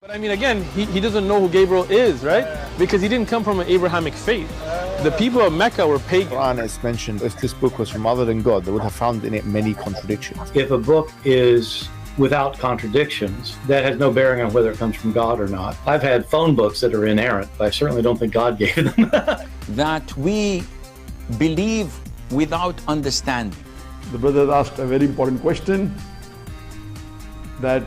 But I mean, again, he doesn't know who Gabriel is, right? Because he didn't come from an Abrahamic faith. The people of Mecca were pagan. The Quran is mentioned, if this book was from other than God, they would have found in it many contradictions. If a book is without contradictions, that has no bearing on whether it comes from God or not. I've had phone books that are inerrant, but I certainly don't think God gave them. That we believe without understanding. The brother asked a very important question, that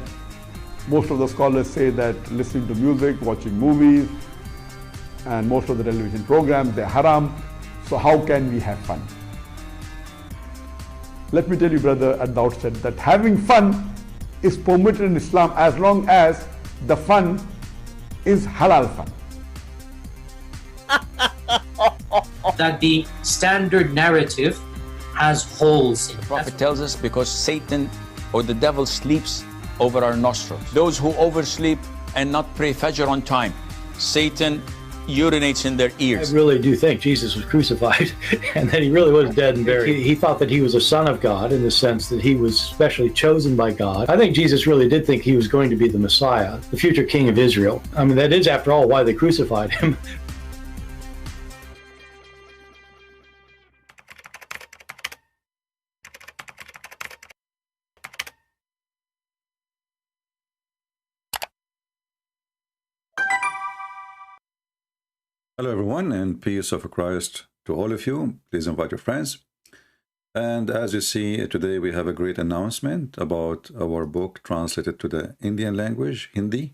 most of the scholars say that listening to music, watching movies, and most of the television programs, they're haram. So how can we have fun? Let me tell you, brother, at the outset, that having fun is permitted in Islam as long as the fun is halal fun. That the standard narrative has holes in it. The Prophet tells us because Satan or the devil sleeps over our nostrils. Those who oversleep and not pray Fajr on time, Satan urinates in their ears. I really do think Jesus was crucified and that he really was dead and buried. He thought that he was a son of God in the sense that he was specially chosen by God. I think Jesus really did think he was going to be the Messiah, the future king of Israel. I mean, that is, after all, why they crucified him. Hello everyone, and peace of Christ to all of you. Please invite your friends. And as you see, today we have a great announcement about our book translated to the Indian language, Hindi.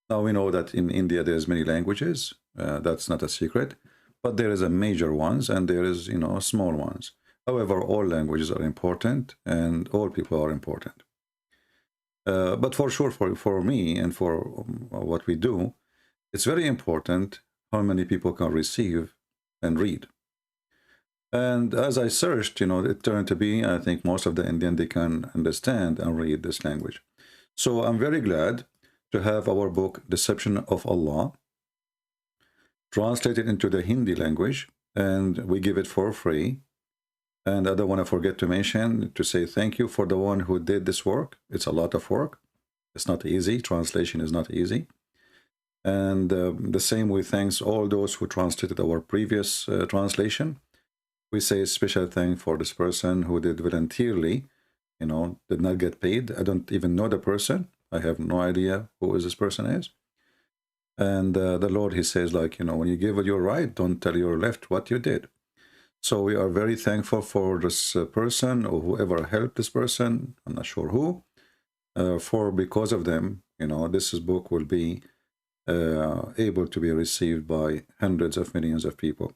Now we know that in India there's many languages. That's not a secret. But there is a major ones and there is, small ones. However, all languages are important and all people are important. But for sure, for me and for what we do, it's very important how many people can receive and read. And as I searched, it turned to be, I think most of the Indian, they can understand and read this language. So I'm very glad to have our book, Deception of Allah, translated into the Hindi language, and we give it for free. And I don't want to forget to mention, to say thank you for the one who did this work. It's a lot of work. It's not easy. Translation is not easy. And the same we thanks all those who translated our previous translation. We say a special thank for this person who did voluntarily, did not get paid. I don't even know the person. I have no idea who this person is. And the Lord, he says, when you give it your right, don't tell your left what you did. So we are very thankful for this person or whoever helped this person. I'm not sure who. For because of them, this book will be able to be received by hundreds of millions of people.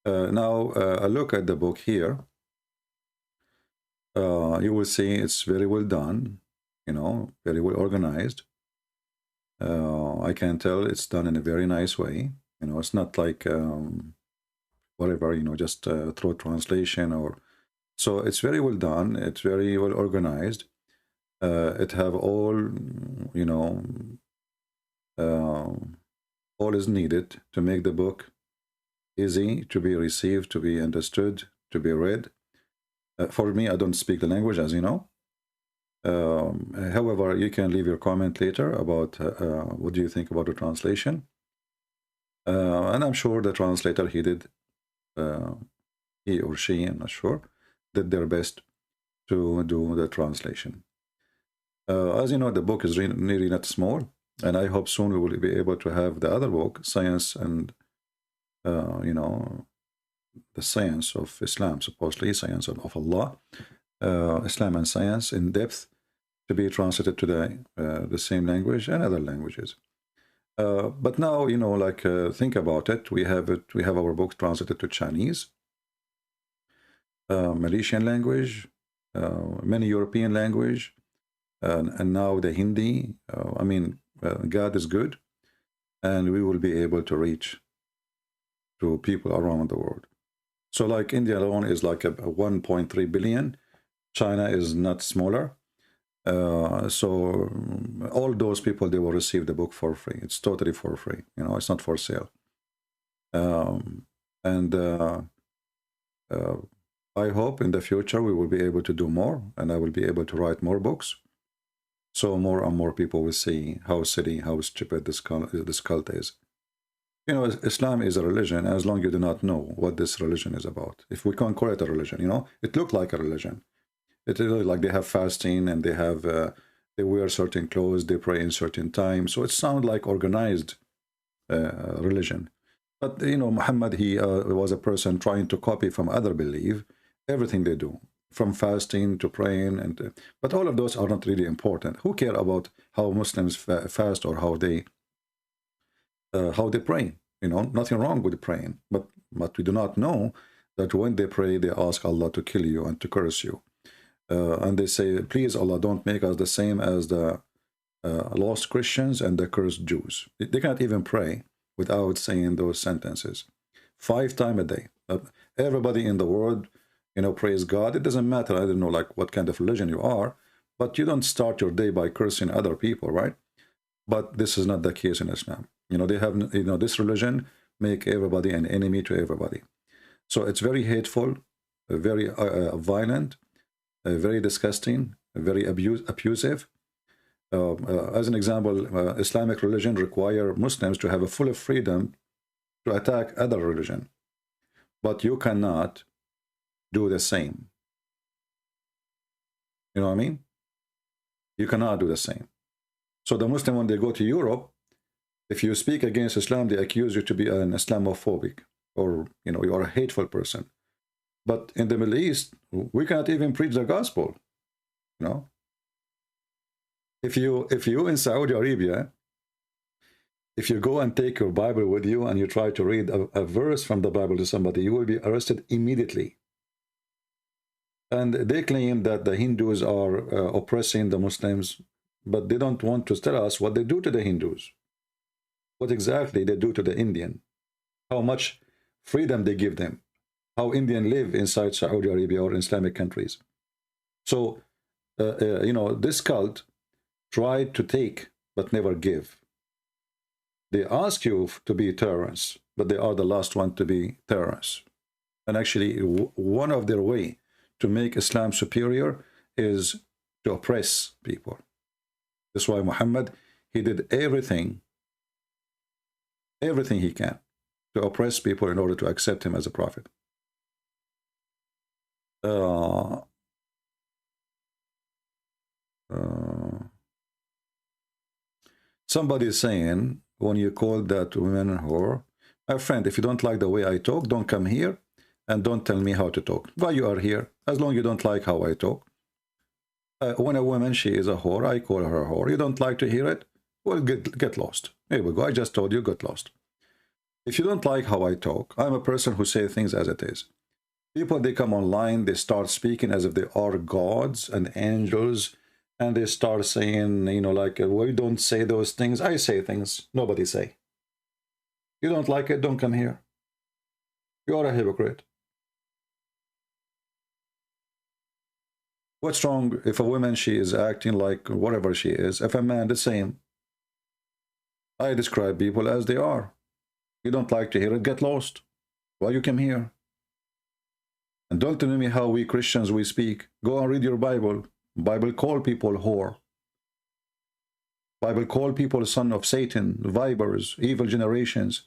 Now, a look at the book here. You will see it's very well done, very well organized. I can tell it's done in a very nice way. It's not like whatever, just through translation or... So it's very well done. It's very well organized. It have all, all is needed to make the book easy to be received, to be understood, to be read. For me, I don't speak the language, as you know. However, you can leave your comment later about what do you think about the translation. And I'm sure the translator, he or she, I'm not sure, did their best to do the translation. As you know, the book is really not small. And I hope soon we will be able to have the other book, Science and, the Science of Islam, supposedly, Science of Allah, Islam and Science in depth, to be translated to the same language and other languages. But now, think about it. We have our book translated to Chinese, Malaysian language, many European language, and now the Hindi. God is good, and we will be able to reach to people around the world. So India alone is like a 1.3 billion. China is not smaller. So all those people, they will receive the book for free. It's totally for free. It's not for sale. I hope in the future we will be able to do more, and I will be able to write more books. so more and more people will see how silly, how stupid this cult is. You know, Islam is a religion, as long as you do not know what this religion is about. If we can't call it a religion, you know, it looked like a religion. It is like they have fasting and they have they wear certain clothes, they pray in certain times. So it sounds like organized religion. But you know, Muhammad, he was a person trying to copy from other belief everything they do, from fasting to praying, and but all of those are not really important. Who care about how Muslims fast or how they pray? You know, nothing wrong with praying, but we do not know that when they pray, they ask Allah to kill you and to curse you, and they say, "Please, Allah, don't make us the same as the lost Christians and the cursed Jews." They cannot even pray without saying those sentences 5 times a day. Everybody in the world, you know, praise God. It doesn't matter, I don't know, like what kind of religion you are, but you don't start your day by cursing other people, right? But this is not the case in Islam. You know, they have, you know, this religion make everybody an enemy to everybody. So it's very hateful, very violent, very disgusting, very abusive. As an example, Islamic religion require Muslims to have a full freedom to attack other religion, but you cannot do the same. You know what I mean? You cannot do the same. So the Muslim, when they go to Europe, if you speak against Islam, they accuse you to be an Islamophobic, or you know, you are a hateful person. But in the Middle East, we cannot even preach the gospel. You know, if you in Saudi Arabia, if you go and take your Bible with you and you try to read a verse from the Bible to somebody, you will be arrested immediately. And they claim that the Hindus are oppressing the Muslims, but they don't want to tell us what they do to the Hindus. What exactly they do to the Indian. How much freedom they give them. How Indians live inside Saudi Arabia or Islamic countries. So, you know, this cult tried to take, but never give. They ask you to be terrorists, but they are the last one to be terrorists. And actually, one of their way to make Islam superior is to oppress people. That's why Muhammad, he did everything he can to oppress people in order to accept him as a prophet. Somebody is saying, when you call that woman whore, my friend, if you don't like the way I talk, don't come here and don't tell me how to talk. Why you are here? As long as you don't like how I talk. When a woman, she is a whore, I call her a whore. You don't like to hear it? Well, get lost. Here we go. I just told you, get lost. If you don't like how I talk, I'm a person who says things as it is. People, they come online, they start speaking as if they are gods and angels, and they start saying, you know, like, well, you don't say those things. I say things nobody say. You don't like it, don't come here. You are a hypocrite. What's wrong if a woman, she is acting like whatever she is? If a man, the same. I describe people as they are. You don't like to hear it, get lost. Why you come here? And don't tell me how we Christians, we speak. Go and read your Bible. Bible call people whore. Bible call people son of Satan, vipers, evil generations.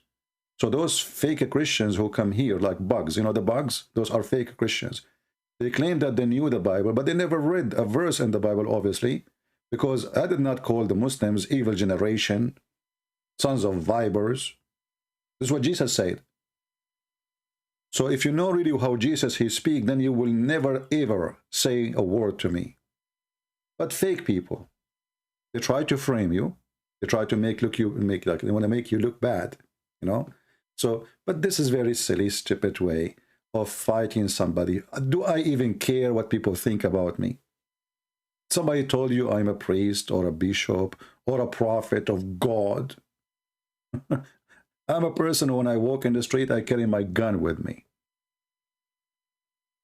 So those fake Christians who come here like bugs, you know the bugs? Those are fake Christians. They claim that they knew the Bible, but they never read a verse in the Bible, obviously, because I did not call the Muslims evil generation, sons of vipers. This is what Jesus said. So if you know really how Jesus he speak, then you will never ever say a word to me. But fake people, they try to frame you. They try to make they want to make you look bad, you know. So, but this is very silly, stupid way of fighting somebody. Do I even care what people think about me? Somebody told you I'm a priest or a bishop or a prophet of God. I'm a person who, when I walk in the street, I carry my gun with me.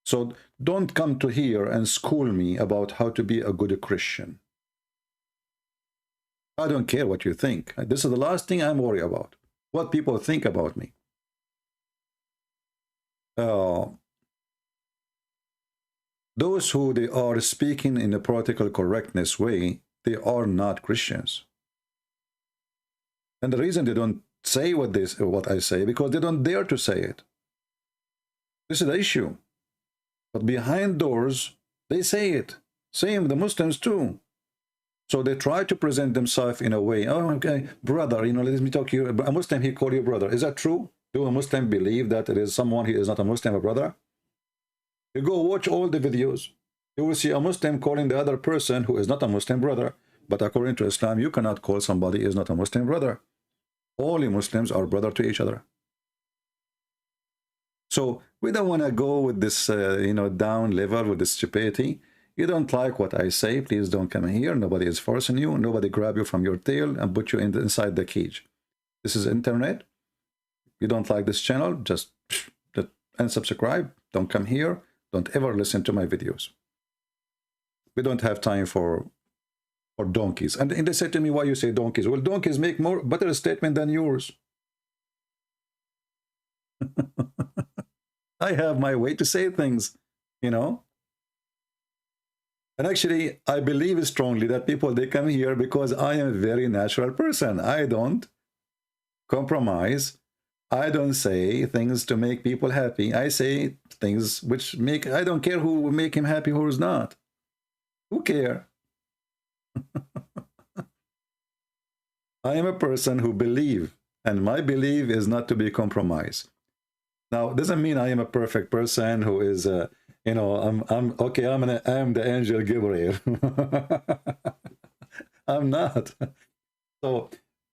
So don't come to here and school me about how to be a good Christian. I don't care what you think. This is the last thing I'm worried about. What people think about me. Those who they are speaking in a political correctness way, they are not Christians. And the reason they don't say what I say, because they don't dare to say it. This is the issue. But behind doors, they say it. Same the Muslims too. So they try to present themselves in a way, oh, okay, brother, you know, let me talk to you. A Muslim, he call you brother. Is that true? Do a Muslim believe that it is someone who is not a Muslim, a brother? You go watch all the videos. You will see a Muslim calling the other person who is not a Muslim brother. But according to Islam, you cannot call somebody who is not a Muslim brother. All Muslims are brother to each other. So we don't want to go with this, you know, down level with this stupidity. You don't like what I say, please don't come here. Nobody is forcing you. Nobody grab you from your tail and put you inside the cage. This is internet. You don't like this channel, just unsubscribe. Don't come here. Don't ever listen to my videos. We don't have time for donkeys. And they said to me, why you say donkeys? Well, donkeys make better statement than yours. I have my way to say things, you know. And actually, I believe strongly that people, they come here because I am a very natural person. I don't compromise. I don't say things to make people happy. I say things which make, I don't care who will make him happy, who's not. Who care? I am a person who believe, and my belief is not to be compromised. Now, doesn't mean I am a perfect person who is, you know, I'm okay. I'm the angel Gabriel. I'm not. So,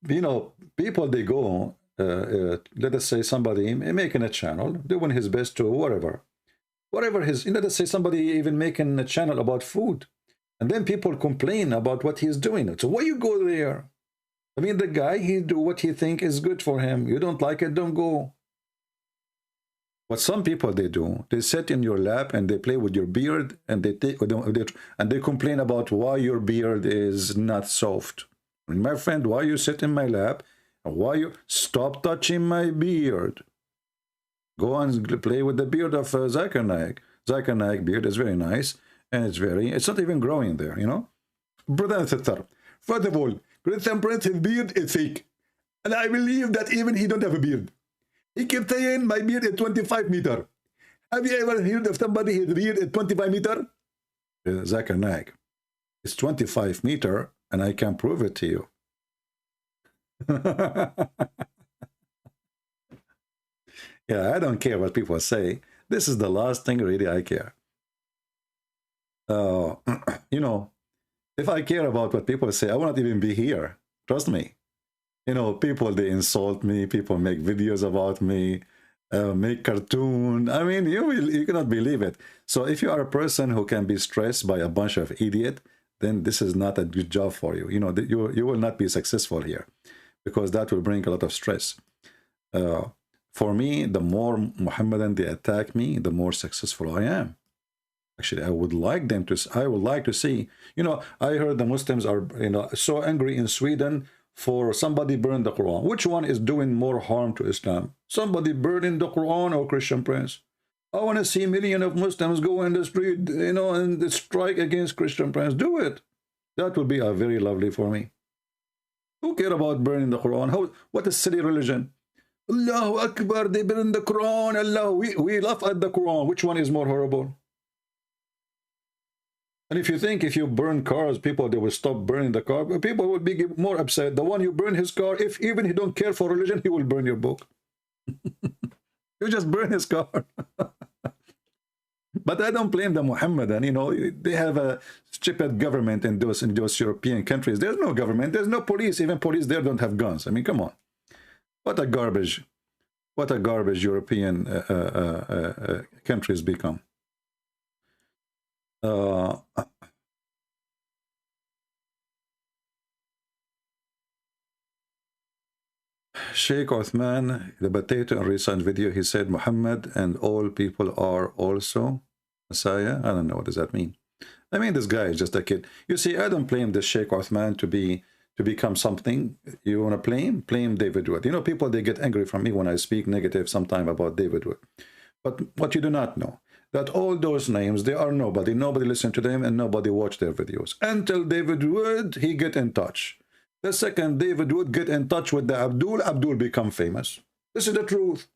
you know, people, they go. Let us say somebody making a channel, doing his best to whatever his. You know, let's say somebody even making a channel about food, and then people complain about what he's doing. So why you go there? I mean, the guy, he do what he think is good for him. You don't like it, don't go. What some people they do, they sit in your lap and they play with your beard, and they complain about why your beard is not soft. And my friend, why you sit in my lap? Why you stop touching my beard? Go and play with the beard of Zakir Naik. Zakir Naik beard is very nice, and it's not even growing there, you know. Brother and sister, first of all, Christian Prince, his beard is fake, and I believe that even he don't have a beard. He kept saying my beard is 25 meters. Have you ever heard of somebody his beard is 25 meters? Zakir Naik, it's 25 meters, and I can prove it to you. Yeah, I don't care what people say. This is the last thing really I care. You know, if I care about what people say, I will not even be here. Trust me. You know, people, they insult me. People make videos about me, make cartoon. I mean, you cannot believe it. So if you are a person who can be stressed by a bunch of idiots, then this is not a good job for you. You know, you will not be successful here, because that will bring a lot of stress. For me, the more Muhammadan they attack me, the more successful I am. Actually, I would like to see, you know, I heard the Muslims are, you know, so angry in Sweden for somebody burned the Quran. Which one is doing more harm to Islam? Somebody burning the Quran or Christian Prince? I want to see millions of Muslims go in the street, you know, and strike against Christian Prince. Do it. That would be very lovely for me. Who care about burning the Quran? What a silly religion. Allahu Akbar, they burn the Quran. Allah, we laugh at the Quran. Which one is more horrible? And if you think if you burn cars, people, they will stop burning the car, people will be more upset. The one you burn his car, if even he don't care for religion, he will burn your book. You just burn his car. But I don't blame the Muhammadan. You know, they have a stupid government in those European countries. There's no government. There's no police. Even police there don't have guns. I mean, come on. What a garbage. What a garbage European countries become. Sheikh Uthman, the potato in recent video, he said Muhammad and all people are also Messiah. I don't know, what does that mean? I mean, this guy is just a kid. You see, I don't blame this Sheikh Uthman to become something. You want to blame David Wood. You know, people, they get angry from me when I speak negative sometime about David Wood. But what you do not know, that all those names, they are nobody. Nobody listened to them and nobody watched their videos. Until David Wood, he get in touch. The second David Wood get in touch with the Abdul, Abdul become famous. This is the truth.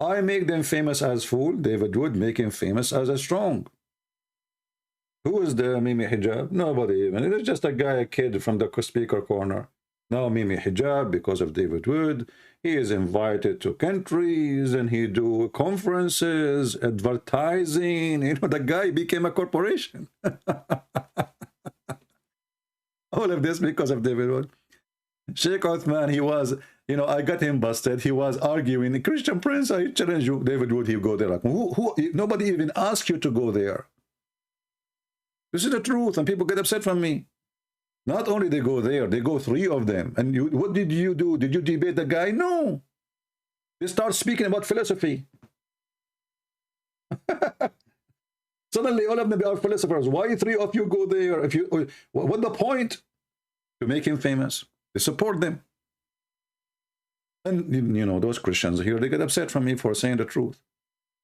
I make them famous as fool. David Wood make him famous as a strong. Who is the Mimi Hijab? Nobody even. It's just a guy, a kid from the speaker corner. Now Mimi Hijab, because of David Wood, he is invited to countries and he do conferences, advertising. You know, the guy became a corporation. All of this because of David Wood. Sheikh Othman, he was, you know, I got him busted. He was arguing, Christian Prince, I challenge you. David Wood, he'll go there. Like, nobody even asked you to go there. This is the truth, and people get upset from me. Not only they go there, they go 3 of them. And you, what did you do? Did you debate the guy? No. They start speaking about philosophy. Suddenly, all of them are philosophers. Why 3 of you go there? If you, what the point? To make him famous. They support them. And, you know, those Christians here, they get upset from me for saying the truth.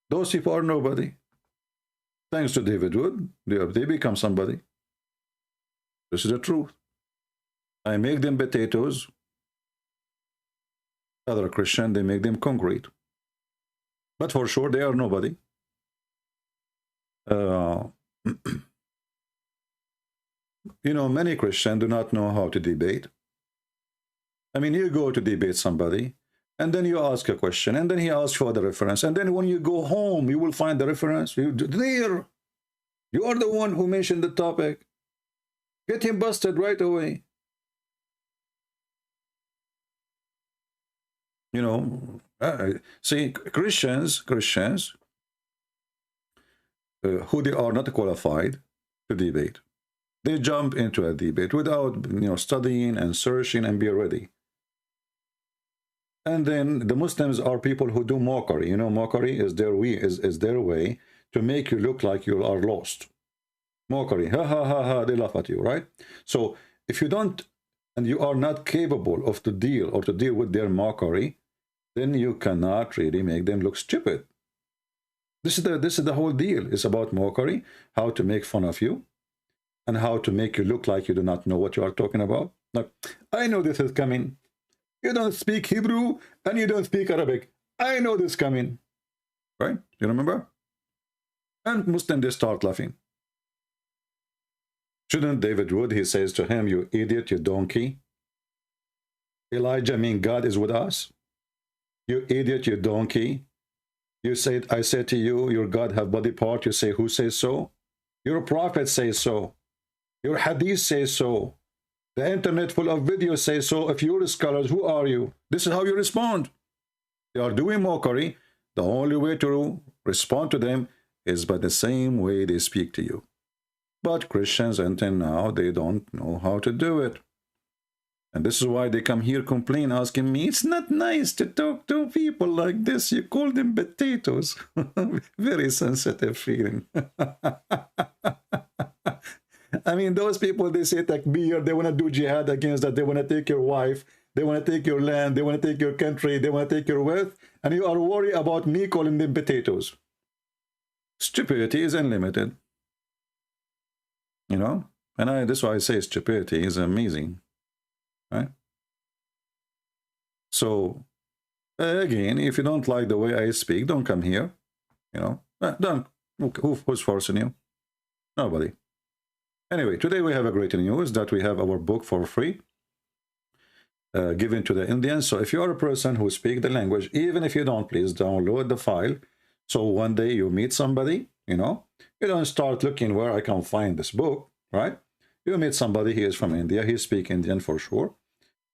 Those people are nobody. Thanks to David Wood, they become somebody. This is the truth. I make them potatoes. Other Christian, they make them concrete. But for sure, they are nobody. You know, many Christians do not know how to debate. I mean, you go to debate somebody, and then you ask a question, and then he asks for the reference, and then when you go home, you will find the reference. There, you are the one who mentioned the topic. Get him busted right away. You know, see, Christians, who they are not qualified to debate, they jump into a debate without, you know, studying and searching and be ready. And then the Muslims are people who do mockery. You know, mockery is their way, is their way to make you look like you are lost. Mockery, ha ha ha ha, they laugh at you, right? So if you don't, and you are not capable of to deal with their mockery, then you cannot really make them look stupid. This is the whole deal. It's about mockery, how to make fun of you, and how to make you look like you do not know what you are talking about. Like, I know this is coming. You don't speak Hebrew and you don't speak Arabic. I know this coming. Right? You remember? And Muslims, they start laughing. Shouldn't David Wood, he says to him, you idiot, you donkey. Elijah, mean God is with us. You idiot, you donkey. You said, I said to you, your God have body part. You say, who says so? Your prophet says so. Your hadith says so. The internet full of videos say so. If you're scholars, who are you? This is how you respond. They are doing mockery. The only way to respond to them is by the same way they speak to you. But Christians until now, they don't know how to do it. And this is why they come here complain, asking me, it's not nice to talk to people like this. You call them potatoes. Very sensitive feeling. I mean, those people, they say takbir, they want to do jihad against that. They want to take your wife. They want to take your land. They want to take your country. They want to take your wealth. And you are worried about me calling them potatoes. Stupidity is unlimited. You know? And that's why I say stupidity is amazing. Right? So, again, if you don't like the way I speak, don't come here. You know? Don't. Who's forcing you? Nobody. Anyway, today we have a great news that we have our book for free given to the Indians. So if you are a person who speaks the language, even if you don't, please download the file. So one day you meet somebody, you know, you don't start looking where I can find this book, right? You meet somebody, he is from India, he speaks Indian for sure.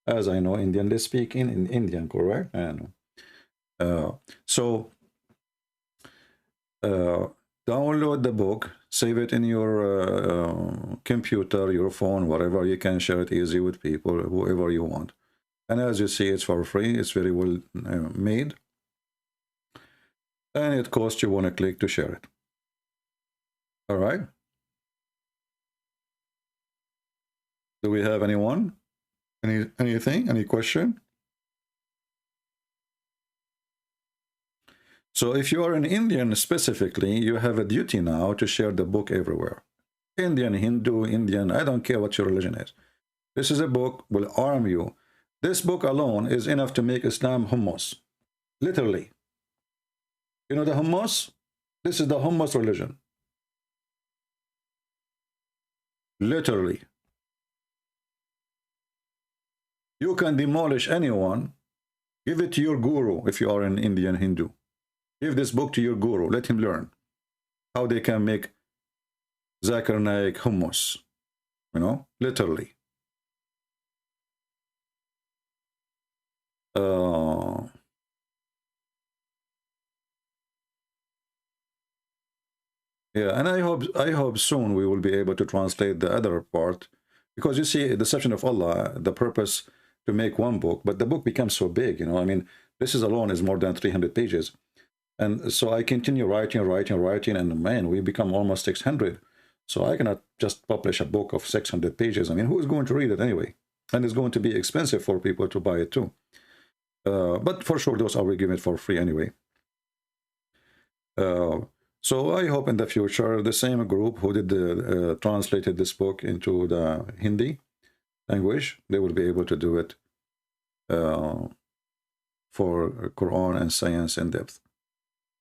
As I know, Indian, they speak in Indian, correct? I know. Download the book, save it in your computer, your phone, whatever. You can share it easy with people, whoever you want. And as you see, it's for free. It's very well made. And it costs you one click to share it. All right. Do we have anyone? Anything? Any question? So if you are an Indian specifically, you have a duty now to share the book everywhere. Indian, Hindu, Indian, I don't care what your religion is. This is a book, will arm you. This book alone is enough to make Islam hummus. Literally. You know the hummus? This is the hummus religion. Literally. You can demolish anyone. Give it to your guru if you are an Indian Hindu. Give this book to your guru. Let him learn how they can make Zakir Naik hummus. You know, literally. Yeah, and I hope soon we will be able to translate the other part, because you see, deception of Allah, the purpose to make one book, but the book becomes so big, you know. I mean, this is alone is more than 300 pages. And so I continue writing, and man, we become almost 600. So I cannot just publish a book of 600 pages. I mean, who is going to read it anyway? And it's going to be expensive for people to buy it too. But for sure, those I will give it for free anyway. So I hope in the future, the same group who did translated this book into the Hindi language, they will be able to do it for Quran and science in depth.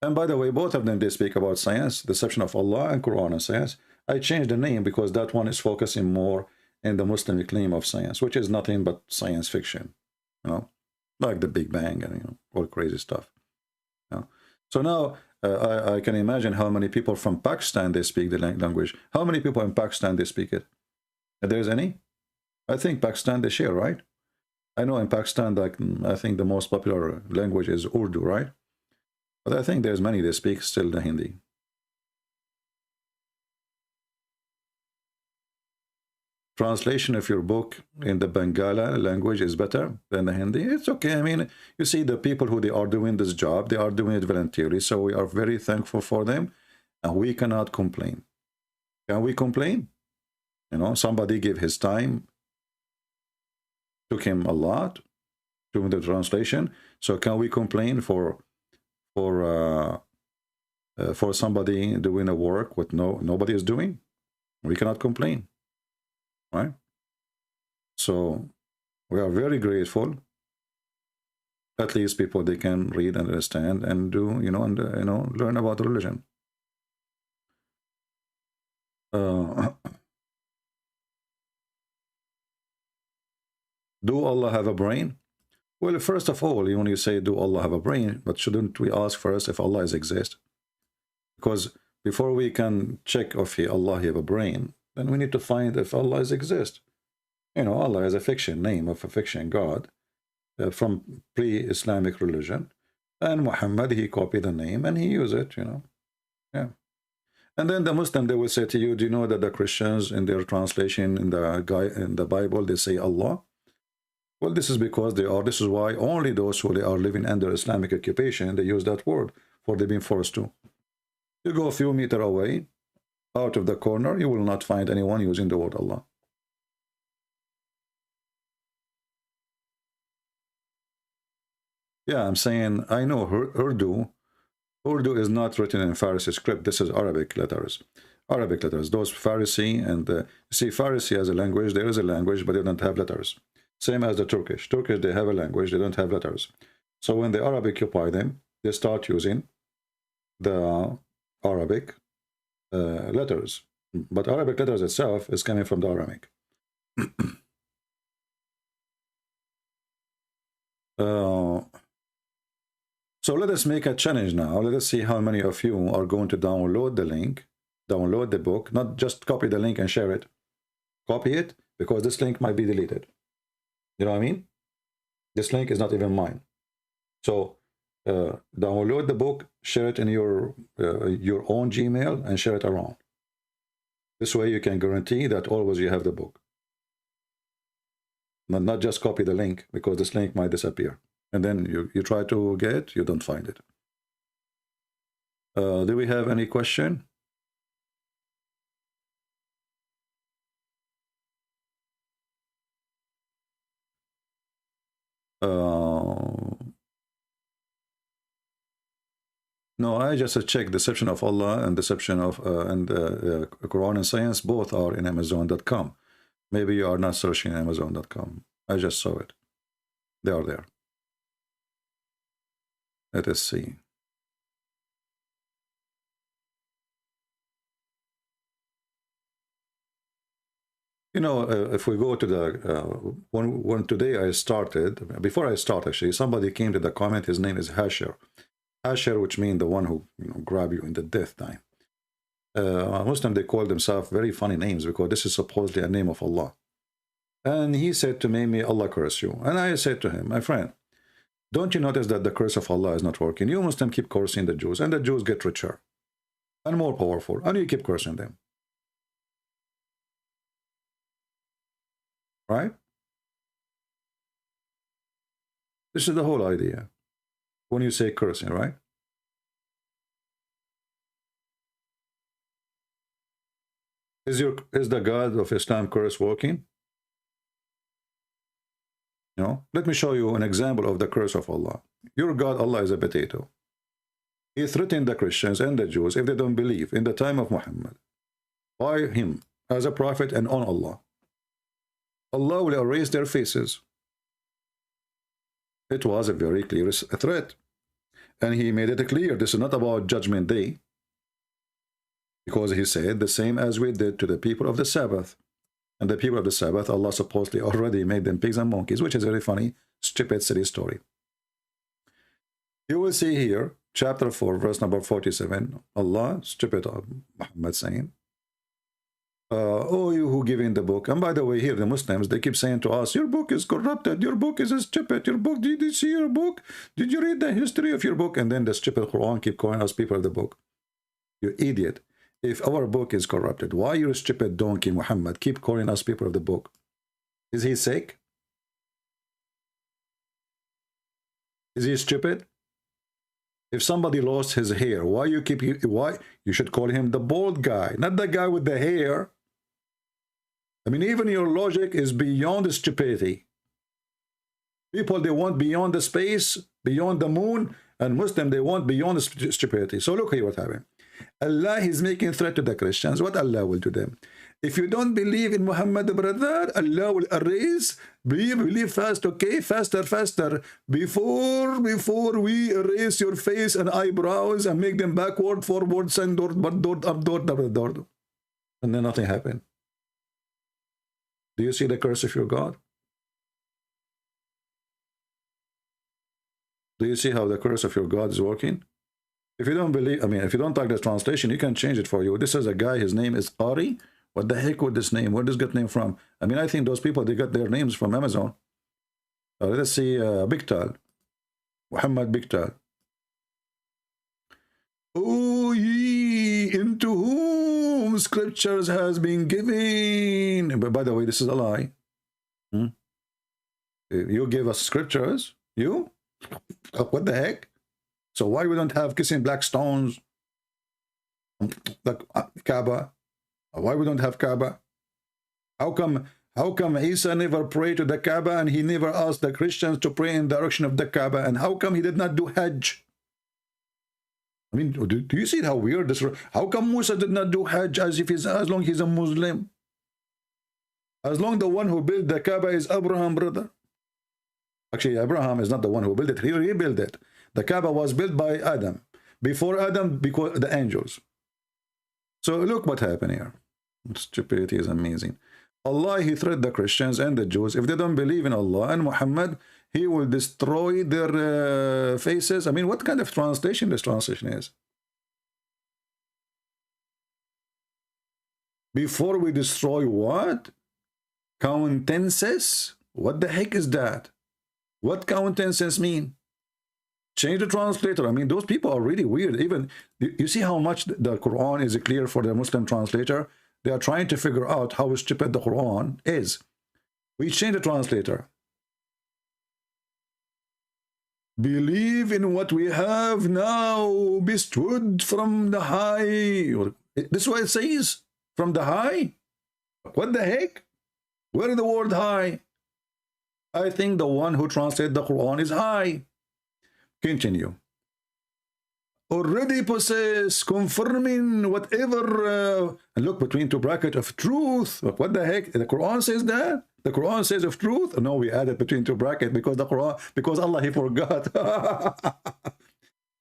And by the way, both of them, they speak about science, deception of Allah, and Quran and science. I changed the name because that one is focusing more in the Muslim claim of science, which is nothing but science fiction, you know, like the Big Bang and, you know, all crazy stuff. You know? So now I can imagine how many people from Pakistan, they speak the language. How many people in Pakistan, they speak it? If there's any? I think Pakistan, they share, right? I know in Pakistan, like, I think the most popular language is Urdu, right? But I think there's many that speak still the Hindi. Translation of your book in the Bangala language is better than the Hindi. It's okay. I mean, you see, the people who they are doing this job, they are doing it voluntarily. So we are very thankful for them, and we cannot complain. Can we complain? You know, somebody gave his time, took him a lot doing the translation. So can we complain for somebody doing a work what nobody is doing? We cannot complain, right? So we are very grateful. At least people, they can read and understand and do, you know, and learn about religion. Do Allah have a brain? Well, first of all, when you say, do Allah have a brain, but shouldn't we ask first if Allah exists? Because before we can check if Allah have a brain, then we need to find if Allah exists. You know, Allah is a fiction, name of a fiction God from pre-Islamic religion. And Muhammad, he copied the name and he used it, you know. Yeah. And then the Muslim, they will say to you, do you know that the Christians in their translation in the Bible, they say Allah? Well, this is because this is why only those who are living under Islamic occupation, they use that word, for they've been forced to. You go a few meters away, out of the corner, you will not find anyone using the word Allah. Yeah, I'm saying, I know Urdu is not written in Farsi script. This is Arabic letters. Arabic letters, those Farsi and, see, Farsi as a language, there is a language, but they don't have letters. Same as the Turkish. Turkish, they have a language, they don't have letters. So when the Arab occupy them, they start using the Arabic letters. But Arabic letters itself is coming from the Aramaic. So let us make a challenge now. Let us see how many of you are going to download the link, download the book, not just copy the link and share it. Copy it, because this link might be deleted. You know what I mean? This link is not even mine. So download the book, share it in your own Gmail, and share it around. This way you can guarantee that always you have the book. Not just copy the link, because this link might disappear. And then you try to get it, you don't find it. Do we have any question? No, I just checked deception of Allah and deception of Quran and science. Both are in Amazon.com. Maybe you are not searching Amazon.com. I just saw it. They are there. Let us see. You know, if we go to the when today I started, before I start actually, somebody came to the comment. His name is Hasher. Hasher, which means the one who grab you in the death time. Muslim, they call themselves very funny names because this is supposedly a name of Allah. And he said to me, may Allah curse you. And I said to him, my friend, don't you notice that the curse of Allah is not working? You Muslim keep cursing the Jews, and the Jews get richer and more powerful, and you keep cursing them. Right? This is the whole idea when you say cursing, right? Is the God of Islam curse working? No. Let me show you an example of the curse of Allah. Your God, Allah, is a potato. He threatened the Christians and the Jews if they don't believe in the time of Muhammad by him as a prophet and on Allah. Allah will erase their faces. It was a very clear threat. And he made it clear this is not about Judgment Day. Because he said the same as we did to the people of the Sabbath. And the people of the Sabbath, Allah supposedly already made them pigs and monkeys, which is a very funny, stupid, silly story. You will see here, chapter 4, verse number 47, Allah, stupid Muhammad saying, oh, you who give in the book. And by the way, here the Muslims, they keep saying to us, your book is corrupted, your book is stupid, your book, did you see your book? Did you read the history of your book? And then the stupid Quran keep calling us people of the book. You idiot. If our book is corrupted, why you stupid donkey Muhammad keep calling us people of the book? Is he sick? Is he stupid? If somebody lost his hair, why you should call him the bald guy, not the guy with the hair? I mean, even your logic is beyond stupidity. People, they want beyond the space, beyond the moon, and Muslim, they want beyond the stupidity. So look here what happened. Allah is making threat to the Christians. What Allah will do them? If you don't believe in Muhammad, brother, Allah will erase. Believe fast, okay? Faster, faster. Before we erase your face and eyebrows and make them backward, forward, send door, up door. And then nothing happened. Do you see the curse of your God? Do you see how the curse of your God is working? If you don't believe, I mean, if you don't like this translation, you can change it for you. This is a guy, his name is Qari. What the heck with this name? Where does this get name from? I mean, I think those people, they got their names from Amazon. Let us see, Bigtal. Muhammad Bigtal. Oh, ye into whom scriptures has been given. But by the way, this is a lie. You gave us scriptures. You? What the heck? So why we don't have kissing black stones? Like Kaaba? Why we don't have Kaaba? How come Isa never prayed to the Kaaba and he never asked the Christians to pray in the direction of the Kaaba? And how come he did not do Hajj? I mean, do you see how weird this is? How come Musa did not do Hajj as long he's a Muslim? As long the one who built the Kaaba is Abraham, brother. Actually, Abraham is not the one who built it. He rebuilt it. The Kaaba was built by Adam. Before Adam, because the angels. So look what happened here. Stupidity is amazing. Allah, he threatened the Christians and the Jews. If they don't believe in Allah and Muhammad, he will destroy their faces. I mean, what kind of translation this translation is? Before we destroy what? Countenances? What the heck is that? What countenances mean? Change the translator. I mean, those people are really weird. Even, you see how much the Quran is clear for the Muslim translator? They are trying to figure out how stupid the Quran is. We change the translator. Believe in what we have now, bestowed from the high. This is what it says, from the high. What the heck? Where is the word high? I think the one who translated the Quran is high. Continue. already possess, confirming whatever, and look between two brackets of truth. Look, what the heck? The Quran says that? The Quran says of truth? No, we added between two brackets because the Quran, because Allah, he forgot.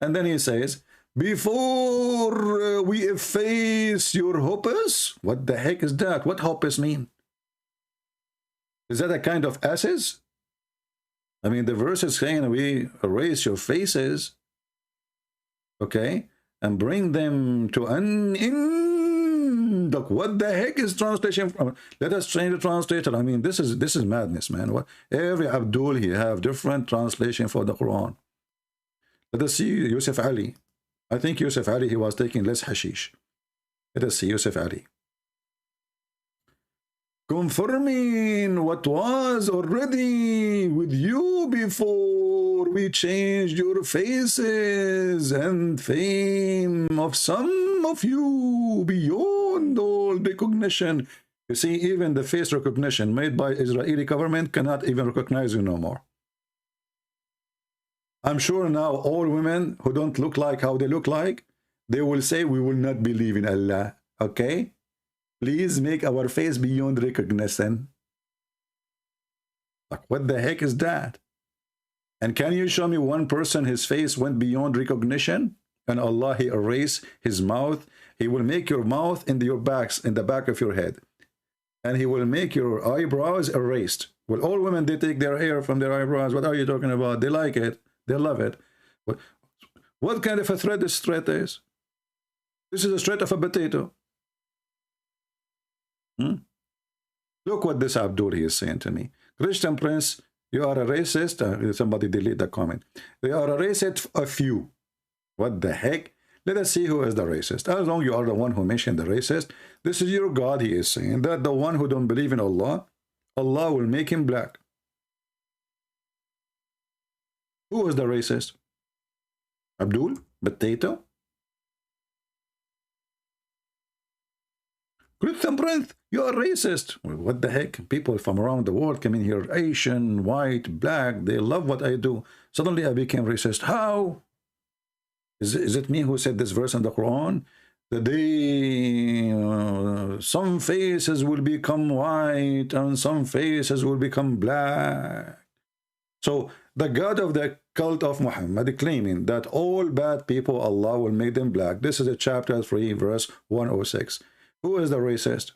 And then he says, before we efface your hopes. What the heck is that? What hopes mean? Is that a kind of asses? I mean, the verse is saying we erase your faces, okay, and bring them to an end. Look, what the heck is translation from? Let us change the translator. I mean, this is madness, man. What every Abdul, he have different translation for the Quran. Let us see Yusuf Ali. I think Yusuf Ali, he was taking less hashish. Let us see Yusuf Ali. Confirming what was already with you before we changed your faces and fame of some of you beyond all recognition. You see, even the face recognition made by Israeli government cannot even recognize you no more. I'm sure now all women who don't look like how they look like, they will say, we will not believe in Allah. Okay? Please make our face beyond recognition. Like, what the heck is that? And can you show me one person his face went beyond recognition? And Allah, he erased his mouth. He will make your mouth in your backs, in the back of your head. And he will make your eyebrows erased. Well, all women, they take their hair from their eyebrows. What are you talking about? They like it. They love it. What kind of a thread this thread is? This is a thread of a potato. Look what this Abdul he is saying to me. Christian Prince, you are a racist. Somebody delete the comment. You are a racist of you. What the heck? Let us see who is the racist. As long as you are the one who mentioned the racist, this is your God, he is saying. That the one who don't believe in Allah, Allah will make him black. Who is the racist? Abdul? Potato? Christian Prince, you are racist. Well, what the heck? People from around the world come in here, Asian, white, black, they love what I do. Suddenly I became racist. How? Is it me who said this verse in the Quran? The day some faces will become white and some faces will become black. So the God of the cult of Muhammad claiming that all bad people, Allah will make them black. This is a chapter 3, verse 106. Who is the racist?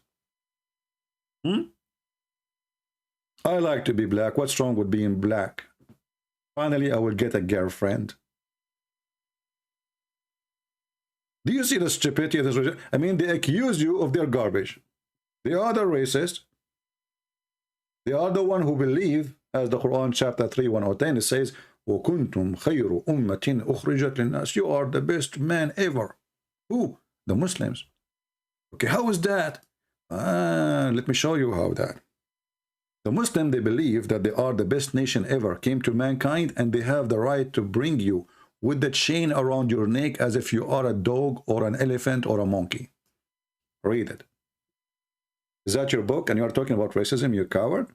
I like to be black. What's wrong with being black? Finally, I will get a girlfriend. Do you see the stupidity of this? I mean, they accuse you of their garbage. They are the racist. They are the one who believe, as the Quran chapter 3, 110, it says, وَكُنْتُمْ خَيْرُ أُمَّةٍ أُخْرِجَتْ لِلنَّاسِ. You are the best man ever. Who? The Muslims. Okay, how is that? Let me show you how that. The Muslim, they believe that they are the best nation ever, came to mankind, and they have the right to bring you with the chain around your neck as if you are a dog or an elephant or a monkey. Read it. Is that your book? And you are talking about racism, you coward?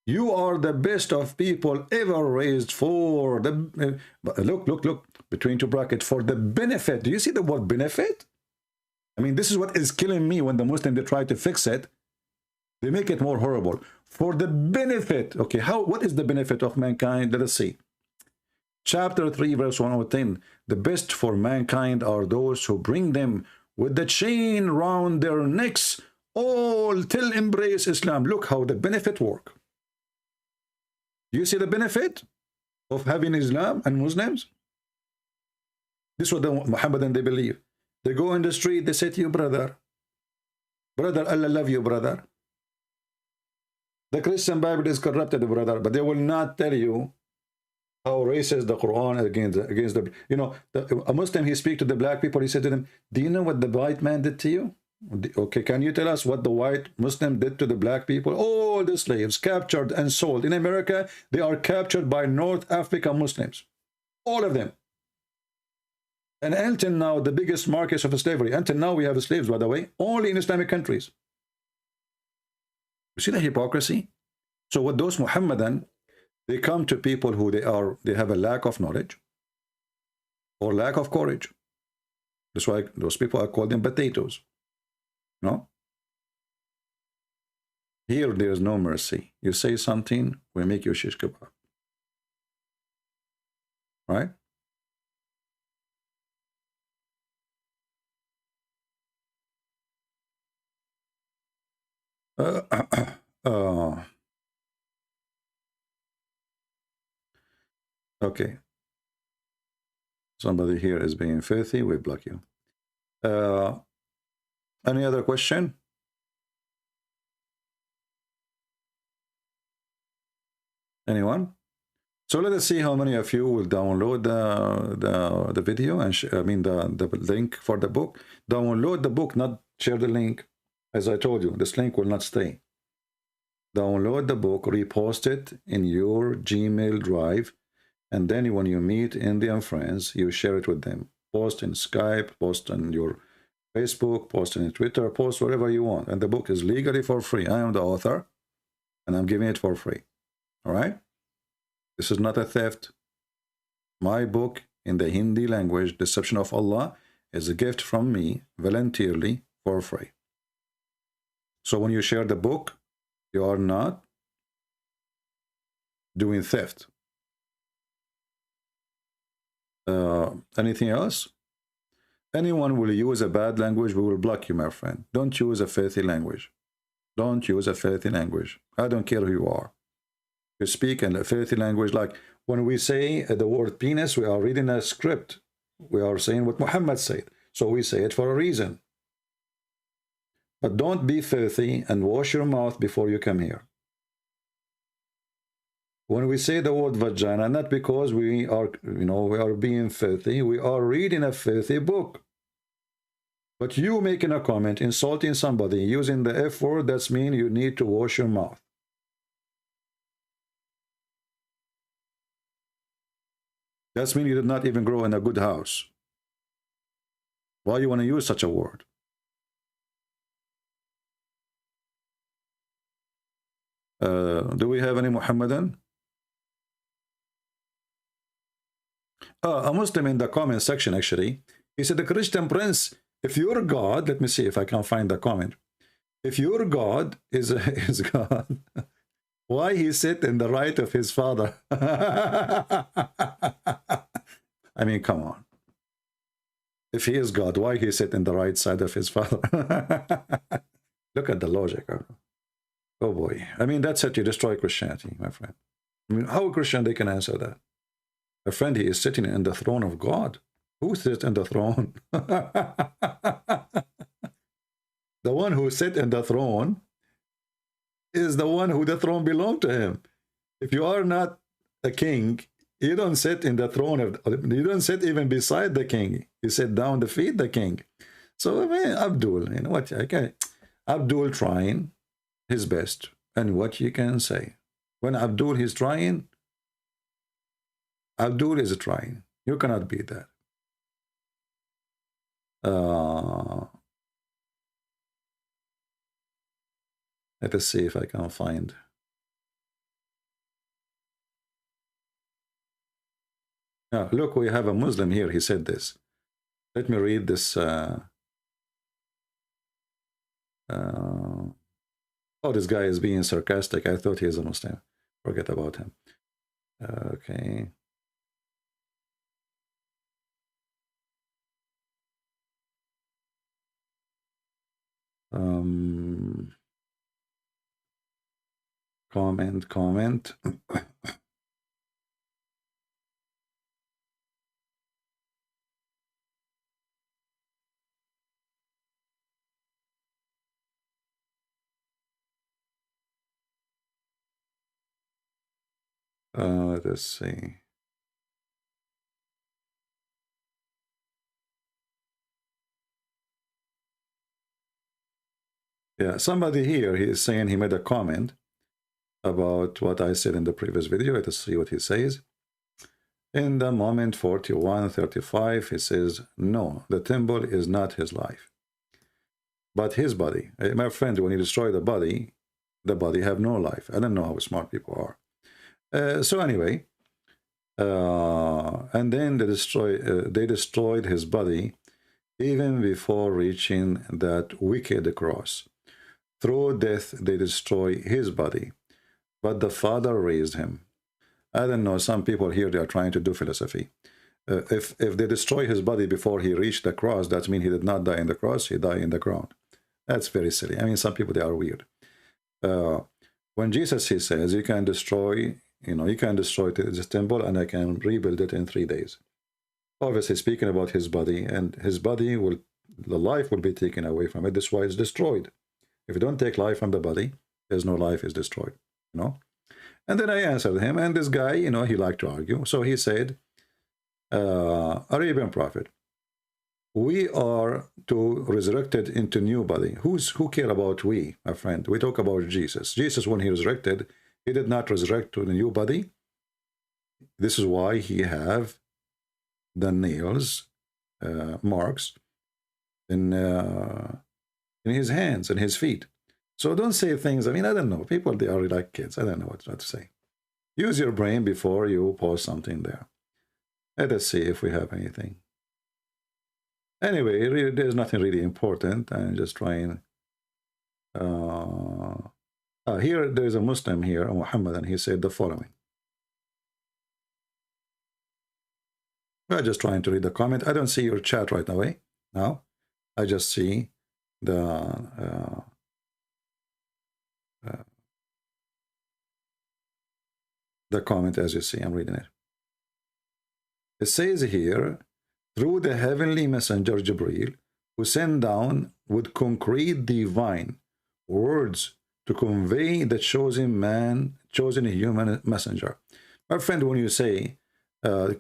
You are the best of people ever raised for the... look, between two brackets, for the benefit. Do you see the word benefit? I mean, this is what is killing me when the Muslims, they try to fix it. They make it more horrible. For the benefit. Okay, what is the benefit of mankind? Let us see. Chapter 3, verse 110. The best for mankind are those who bring them with the chain round their necks, all till embrace Islam. Look how the benefit work. Do you see the benefit of having Islam and Muslims? This is what the Muhammadan, they believe. They go in the street, they say to you, brother, Allah love you, brother. The Christian Bible is corrupted, brother, but they will not tell you how racist the Quran against the, you know, a Muslim, he speak to the black people, he said to them, do you know what the white man did to you? Okay, can you tell us what the white Muslim did to the black people? All the slaves captured and sold. In America, they are captured by North African Muslims. All of them. And until now, the biggest markets of slavery, until now we have slaves, by the way, only in Islamic countries. You see the hypocrisy? So with those Muhammadan, they come to people who they have a lack of knowledge. or lack of courage. That's why those people are called them potatoes. No? Here, there is no mercy. You say something, we make you shish kebab. Right? Okay. Somebody here is being filthy. We block you. Any other question? Anyone? So let us see how many of you will download the video and the link for the book. Download the book, not share the link. As I told you, this link will not stay. Download the book, repost it in your Gmail drive, and then when you meet Indian friends, you share it with them. Post in Skype, post on your Facebook, post on Twitter, post wherever you want. And the book is legally for free. I am the author, and I'm giving it for free. All right? This is not a theft. My book in the Hindi language, Deception of Allah, is a gift from me, voluntarily, for free. So when you share the book, you are not doing theft. Anything else? Anyone will use a bad language, we will block you, my friend. Don't use a filthy language. Don't use a filthy language. I don't care who you are. You speak in a filthy language, like when we say the word penis, we are reading a script. We are saying what Muhammad said. So we say it for a reason. But don't be filthy and wash your mouth before you come here. When we say the word vagina, not because we are, we are being filthy, we are reading a filthy book. But you making a comment, insulting somebody, using the F word, that means you need to wash your mouth. That means you did not even grow in a good house. Why you want to use such a word? Do we have any Muhammadan? A Muslim in the comment section, actually. He said, the Christian Prince, if your God, let me see if I can find the comment. If your God is God, why he sit in the right of his father? I mean, come on. If he is God, why he sit in the right side of his father? Look at the logic. Oh boy. I mean, that's it. You destroy Christianity, my friend. I mean, how a Christian they can answer that? My friend, he is sitting in the throne of God. Who sits in the throne? The one who sits in the throne is the one who the throne belonged to him. If you are not a king, you don't sit in the throne of, you don't sit even beside the king. You sit down to feed the king. So I mean, Abdul, you know what? Okay, Abdul trying his best, and what you can say when Abdul is trying, Abdul is trying. You cannot beat that. Let us see if I can find. Look, we have a Muslim here. He said this. Let me read this. Oh, this guy is being sarcastic. I thought he is a Muslim. Forget about him. Okay. Comment. Let's see. Yeah, somebody here, he is saying he made a comment about what I said in the previous video. Let us see what he says. In the moment 41:35, he says, no, the temple is not his life, but his body. My friend, when you destroy the body have no life. I don't know how smart people are. So anyway, And then they destroyed his body even before reaching that wicked cross. Through death, they destroy his body, but the Father raised him. I don't know, some people here, they are trying to do philosophy. If they destroy his body before he reached the cross, that means he did not die in the cross, he died in the ground. That's very silly. I mean, some people, they are weird. When Jesus, he says, you can destroy this temple and I can rebuild it in 3 days. Obviously speaking about his body, and his body the life will be taken away from it. That's why it's destroyed. If you don't take life from the body, there's no life, is destroyed, you know. And then I answered him, and this guy, you know, he liked to argue. So he said, Arabian Prophet, we are to resurrected into new body. Who care about we, my friend? We talk about Jesus. Jesus, when he resurrected, he did not resurrect to the new body. This is why he have the nails, marks in his hands and his feet. So don't say things. I mean, I don't know. People, they are like kids. I don't know what to say. Use your brain before you post something there. Let us see if we have anything. Anyway, really, there's nothing really important. I'm just trying. Here, there's a Muslim here, Muhammad, and he said the following. We're just trying to read the comment. I don't see your chat right away. Now, I just see the comment as you see. I'm reading it. It says here, through the heavenly messenger Jibreel, who sent down with concrete divine words to convey the chosen human messenger. My friend, when you say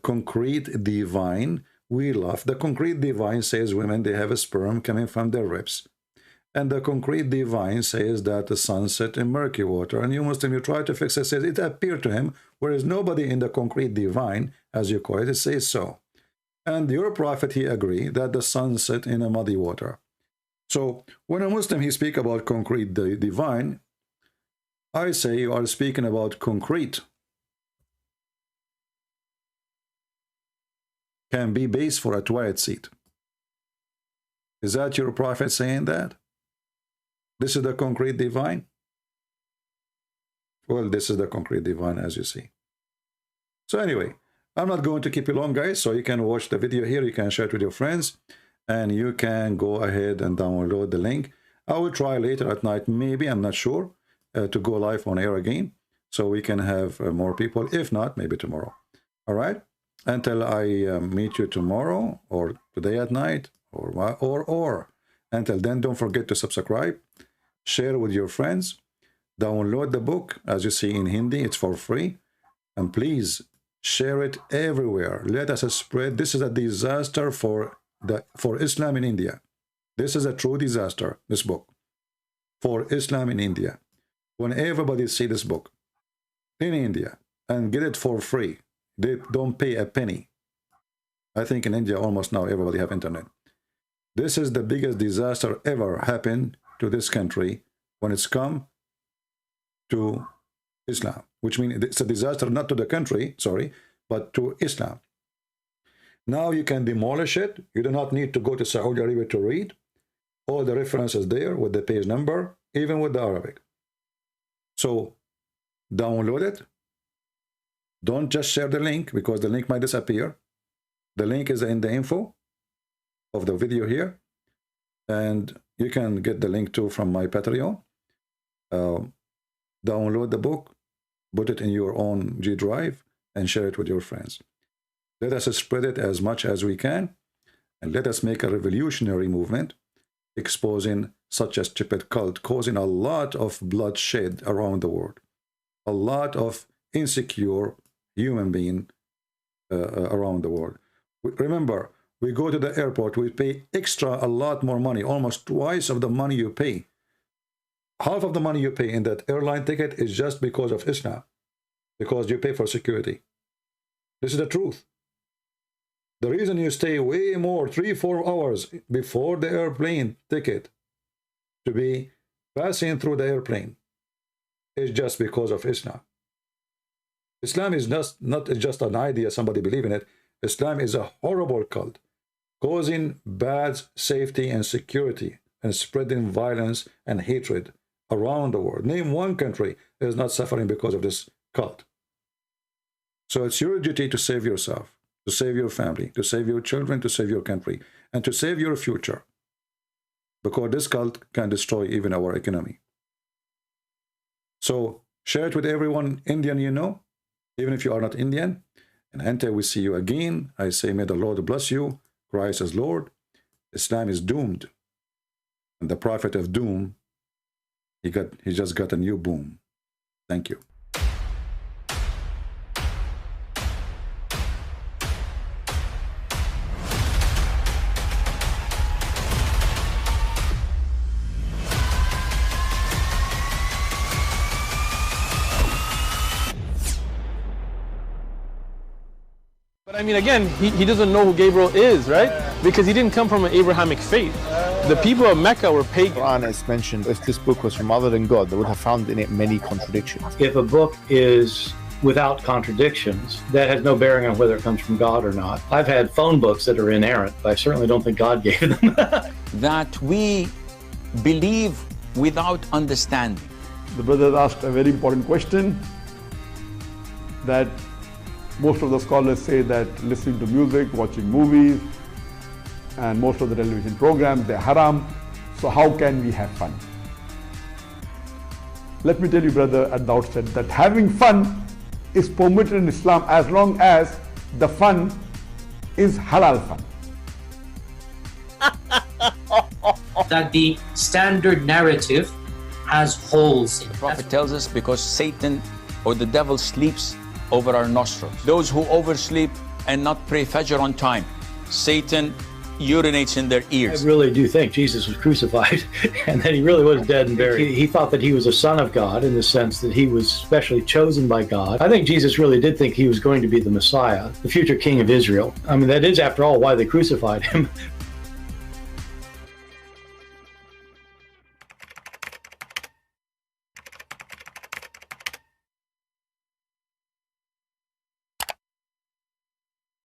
concrete divine, we laugh. The concrete divine says women, they have a sperm coming from their ribs. And the concrete divine says that the sun set in murky water. And you Muslim, you try to fix it, says it appeared to him, whereas nobody in the concrete divine, as you call it, says so. And your prophet, he agreed that the sun set in a muddy water. So when a Muslim, he speak about concrete divine, I say you are speaking about concrete. Can be base for a toilet seat. Is that your prophet saying that? This is the concrete divine? Well, this is the concrete divine, as you see. So anyway, I'm not going to keep you long, guys, so you can watch the video here, you can share it with your friends, and you can go ahead and download the link. I will try later at night, maybe, I'm not sure, to go live on air again, so we can have more people. If not, maybe tomorrow. All right? Until I meet you tomorrow, or today at night, or until then, don't forget to subscribe, share with your friends, download the book, as you see in Hindi, it's for free, and please share it everywhere. Let us spread. This is a disaster for Islam in India. This is a true disaster, this book, for Islam in India. When everybody see this book in India and get it for free, they don't pay a penny. I think in India almost now everybody have internet. This is the biggest disaster ever happened to this country when it's come to Islam, which means it's a disaster not to the country, sorry, but to Islam. Now you can demolish it. You do not need to go to Saudi Arabia to read. All the references there with the page number, even with the Arabic. So download it. Don't just share the link, because the link might disappear. The link is in the info of the video here. And you can get the link too from my Patreon. Download the book, put it in your own G drive, and share it with your friends. Let us spread it as much as we can, and let us make a revolutionary movement, exposing such a stupid cult, causing a lot of bloodshed around the world, a lot of insecure human being around the world. Remember, we go to the airport, we pay extra a lot more money, almost twice of the money you pay. Half of the money you pay in that airline ticket is just because of Islam, because you pay for security. This is the truth. The reason you stay way more, 3-4 hours before the airplane ticket to be passing through the airplane is just because of Islam. Islam is not just an idea, somebody believe in it. Islam is a horrible cult, causing bad safety and security and spreading violence and hatred around the world. Name one country that is not suffering because of this cult. So it's your duty to save yourself, to save your family, to save your children, to save your country, and to save your future. Because this cult can destroy even our economy. So share it with everyone Indian you know, even if you are not Indian. And until we see you again, I say may the Lord bless you. Christ is Lord. Islam is doomed. And the prophet of doom, he just got a new boom. Thank you. But I mean, again, he doesn't know who Gabriel is, right? Because he didn't come from an Abrahamic faith. The people of Mecca were pagan. The Quran is mentioned, if this book was from other than God, they would have found in it many contradictions. If a book is without contradictions, that has no bearing on whether it comes from God or not. I've had phone books that are inerrant, but I certainly don't think God gave them. That we believe without understanding. The brother asked a very important question, that most of the scholars say that listening to music, watching movies, and most of the television programs, they're haram. So how can we have fun? Let me tell you, brother, at the outset, that having fun is permitted in Islam as long as the fun is halal fun. That the standard narrative has holes in it. The Prophet tells us because Satan or the devil sleeps over our nostrils. Those who oversleep and not pray Fajr on time, Satan urinates in their ears. I really do think Jesus was crucified and that he really was dead and buried. He thought that he was a son of God in the sense that he was specially chosen by God. I think Jesus really did think he was going to be the Messiah, the future king of Israel. I mean, that is, after all, why they crucified him.